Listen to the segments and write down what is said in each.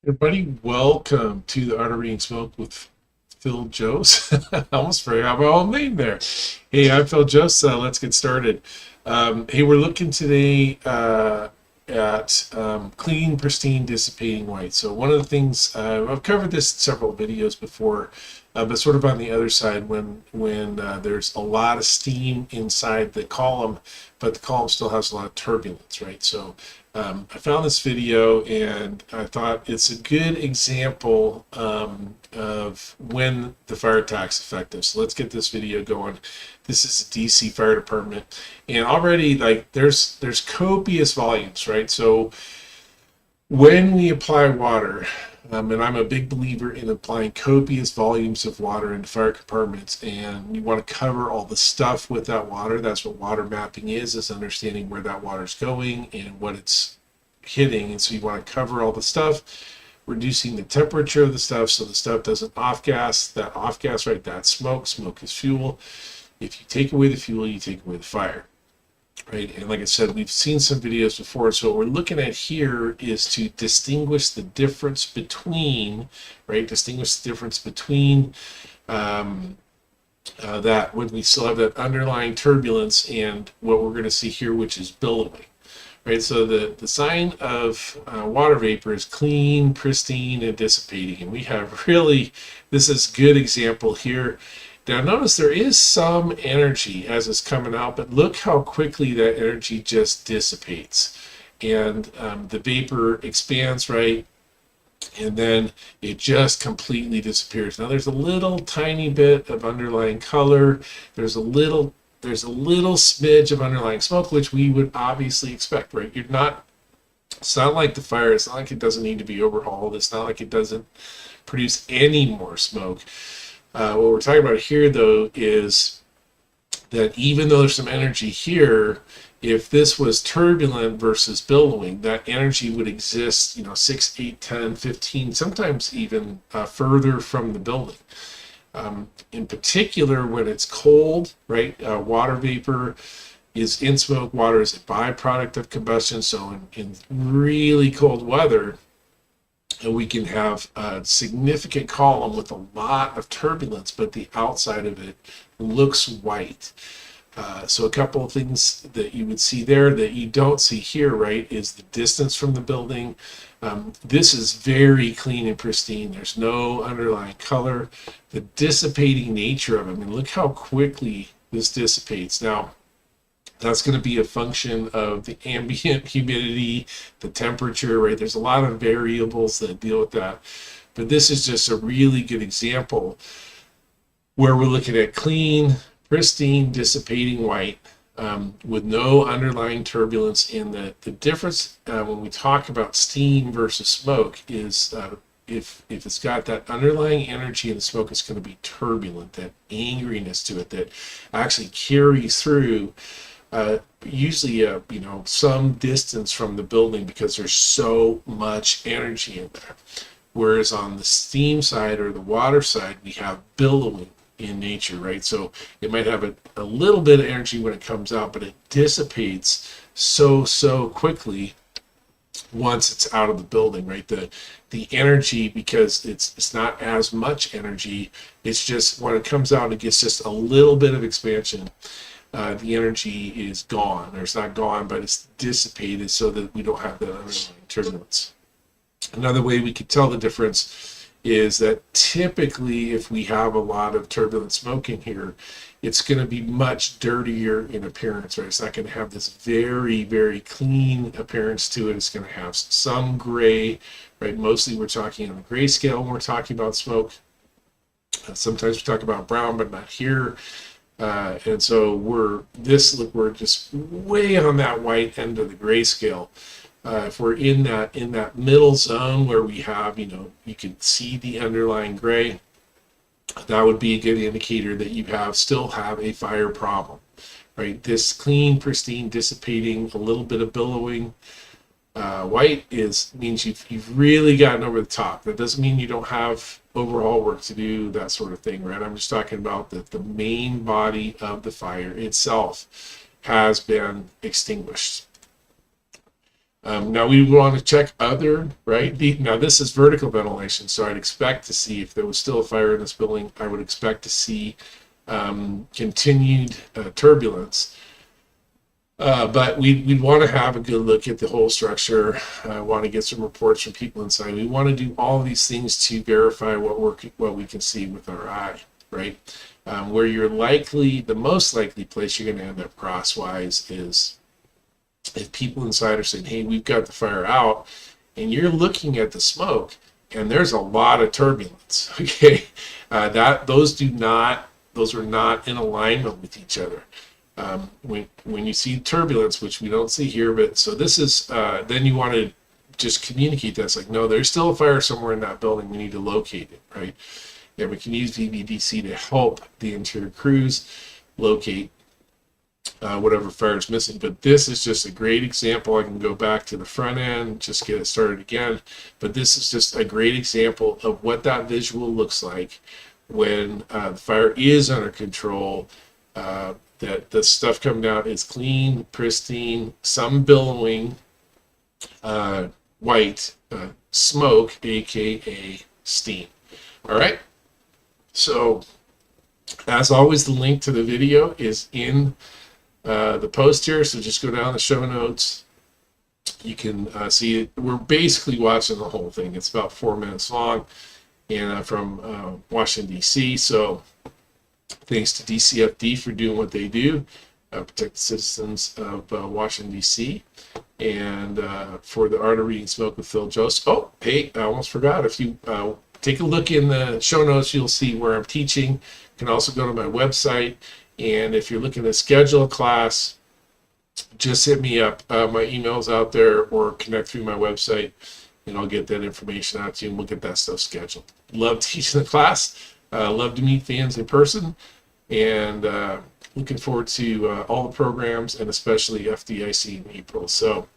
Everybody, welcome to the Art of Reading Smoke with Phil Jost. I almost forgot my own name there. Hey, I'm Phil Jost. Let's get started. Hey, we're looking today at clean, pristine, dissipating white. So one of the things I've covered this in several videos before, but sort of on the other side when there's a lot of steam inside the column, but the column still has a lot of turbulence, right? So I found this video and I thought it's a good example of when the fire attack's effective. So let's get this video going. This is a DC fire department, and already like there's copious volumes, right? So when we apply water, and I'm a big believer in applying copious volumes of water into fire compartments, and you want to cover all the stuff with that water. That's what water mapping is understanding where that water's going and what it's hitting. And so you want to cover all the stuff, reducing the temperature of the stuff so the stuff doesn't off gas. That off gas, right, that's smoke. Smoke is fuel. If you take away the fuel, you take away the fire. Right, and like I said, we've seen some videos before, so what we're looking at here is to distinguish the difference between, that when we still have that underlying turbulence and what we're going to see here, which is billowing. Right, so the sign of water vapor is clean, pristine, and dissipating, and we have really, this is a good example here. Now notice there is some energy as it's coming out, but look how quickly that energy just dissipates. And the vapor expands, right? And then it just completely disappears. Now there's a little tiny bit of underlying color. There's a little smidge of underlying smoke, which we would obviously expect, right? It's not like the fire, it's not like it doesn't need to be overhauled. It's not like it doesn't produce any more smoke. What we're talking about here, though, is that even though there's some energy here, if this was turbulent versus billowing, that energy would exist, 6, 8, 10, 15, sometimes even further from the building. In particular, when it's cold, right, water vapor is in smoke. Water is a byproduct of combustion. So in really cold weather, and we can have a significant column with a lot of turbulence, but the outside of it looks white. So a couple of things that you would see there that you don't see here, right, is the distance from the building. This is very clean and pristine. There's no underlying color. The dissipating nature of it, I mean, look how quickly this dissipates. Now, that's going to be a function of the ambient humidity, the temperature, right? There's a lot of variables that deal with that. But this is just a really good example where we're looking at clean, pristine, dissipating white with no underlying turbulence. In the difference when we talk about steam versus smoke is if it's got that underlying energy in the smoke, it's going to be turbulent, that angriness to it that actually carries through usually some distance from the building because there's so much energy in there. Whereas on the steam side or the water side, we have billowing in nature, right? So it might have a little bit of energy when it comes out, but it dissipates so quickly once it's out of the building, right? The energy, because it's not as much energy, it's just when it comes out, it gets just a little bit of expansion. The energy is gone, or it's not gone, but it's dissipated so that we don't have that underlying turbulence. Another way we could tell the difference is that typically if we have a lot of turbulent smoke in here, it's going to be much dirtier in appearance, right? It's not going to have this very, very clean appearance to it. It's going to have some gray, right? Mostly we're talking on the gray scale when we're talking about smoke. Sometimes we talk about brown, but not here. And so we're just way on that white end of the grayscale. If we're in that middle zone where we have, you can see the underlying gray, that would be a good indicator that you still have a fire problem, right? This clean, pristine, dissipating, a little bit of billowing. White means you've really gotten over the top. That doesn't mean you don't have overhaul work to do, that sort of thing, right? I'm just talking about that the main body of the fire itself has been extinguished. Now we want to check other, right? Now this is vertical ventilation, so I'd expect to see, if there was still a fire in this building, I would expect to see continued turbulence. But we'd want to have a good look at the whole structure. I want to get some reports from people inside. We want to do all of these things to verify what we can see with our eye, right? Where you're likely, the most likely place you're going to end up crosswise is if people inside are saying, hey, we've got the fire out, and you're looking at the smoke and there's a lot of turbulence, okay? Those are not in alignment with each other. When you see turbulence, which we don't see here, but so this is, then you want to just communicate that. It's like, no, there's still a fire somewhere in that building. We need to locate it, right? And we can use VVDC to help the interior crews locate whatever fire is missing. But this is just a great example. I can go back to the front end, just get it started again. But this is just a great example of what that visual looks like when the fire is under control. That the stuff coming out is clean, pristine, some billowing, white smoke, aka steam. All right. So, as always, the link to the video is in the post here. So just go down the show notes. You can see it. We're basically watching the whole thing. It's about 4 minutes long, and from Washington, D.C. So, thanks to DCFD for doing what they do, protect the citizens of Washington, D.C. And for the Art of Reading Smoke with Phil Joseph. Oh, hey, I almost forgot. If you take a look in the show notes, you'll see where I'm teaching. You can also go to my website. And if you're looking to schedule a class, just hit me up. My email's out there, or connect through my website, and I'll get that information out to you, and we'll get that stuff scheduled. Love teaching the class. Love to meet fans in person, and looking forward to all the programs, and especially FDIC in April. So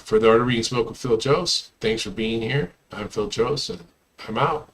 for the Art of Reading Smoke with Phil Jose, thanks for being here. I'm Phil Jose, and I'm out.